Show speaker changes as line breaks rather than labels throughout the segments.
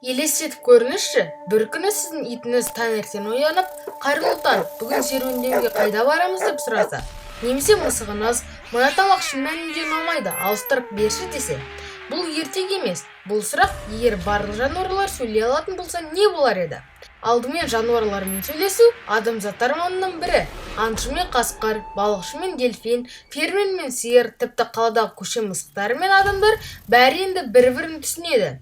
Елестетіп көріңізші, бір күні сіздің итіңіз таңертең оянып, қайырлы, бүгін серуендеуге қайда барамыз деп сұраса, немесе мысығыңыз, мына тамақ шын мәнінде ұнамайды, ауыстырып берші десе, бұл ертек емес. Бұл сұрақ егер барлық жануарлар сөйлей алатын болса не болар еді? Алдымен жануарлармен сөйлесу адамзат арманының бірі. Аңшы мен қасқыр, балықшы мен дельфин, фермер мен сиыр, тіпті қаладағы көше мысықтары мен адамдар бәрі енді бір-бірін түсінеді.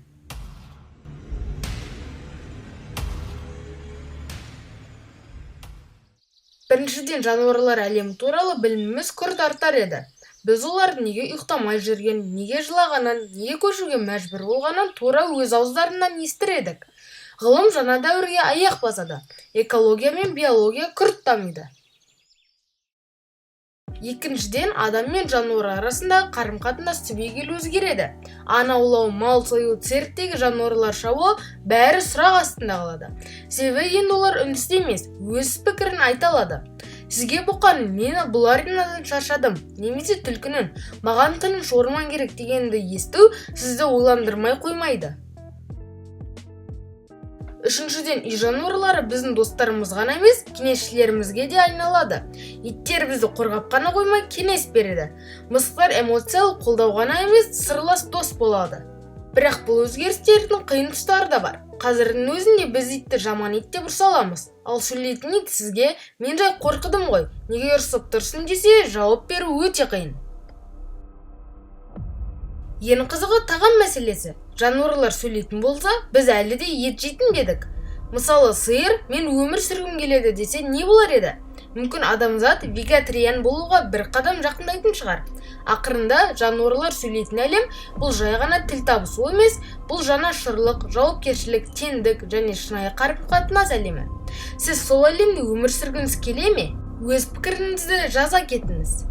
Біріншіден, жануарлар әлемі туралы біліміміз күрт артар еді. Біз олардың неге ұйықтамай жүрген, неге жылағанын, неге көшуге мәжбүр болғанын тура өз ауыздарынан естір едік. Ғылым жаңа дәуірге аяқ басады. Экология мен биология күрт дамиды. Екіншіден, адам мен жануар арасындағы қарым-қатынас түбегейлі өзгереді. Аң аулау, мал сою, цирктегі жануарлар шабуы бәрі сұрақ астында қалады. Себебі енді олар үнсіз емес, өз пікірін айта алады. Сізге бұқан, мені бұл аренадан шаршадым, немесе түлкінің маған тыныш орман керек дегенді есту сізді ойландырмай қоймайды. Үшіншіден, үй жануарлары біздің достарымыз ғана емес, кеңесшілерімізге де айналады. Иттер бізді қорғап қана қоймай, кеңес береді. Мысықтар эмоциялық қолдау ғана емес, сырлас дос болады. Бірақ бұл өзгерістердің қиын тұстары да бар. Қазірдің өзінде біз итті жаман ит деп ұрсаламыз. Ал сөйлейтін ит сізге мен жай қорқыдым ғой, неге ұрсып тұрсың десе, жауап беру өте қиын. Ең қызығы тағам мәселесі. Жануарлар сөйлейтін болса, біз әлі де ет жейтін дедік. Мысалы, сиыр, мен өмір сүргім келеді десе не болар еді? Мүмкін адамзат вегетариан болуға бір қадам жақындайтын шығар. Ақырында жануарлар сөйлейтін әлем бұл жай ғана тіл табысу емес, бұл жанашырлық, жауапкершілік, теңдік және шынайы қарым-қатынас әлемі. Сіз сол әлемде өмір сүргіңіз келе ме? Өз пікіріңізді жаза кетіңіз.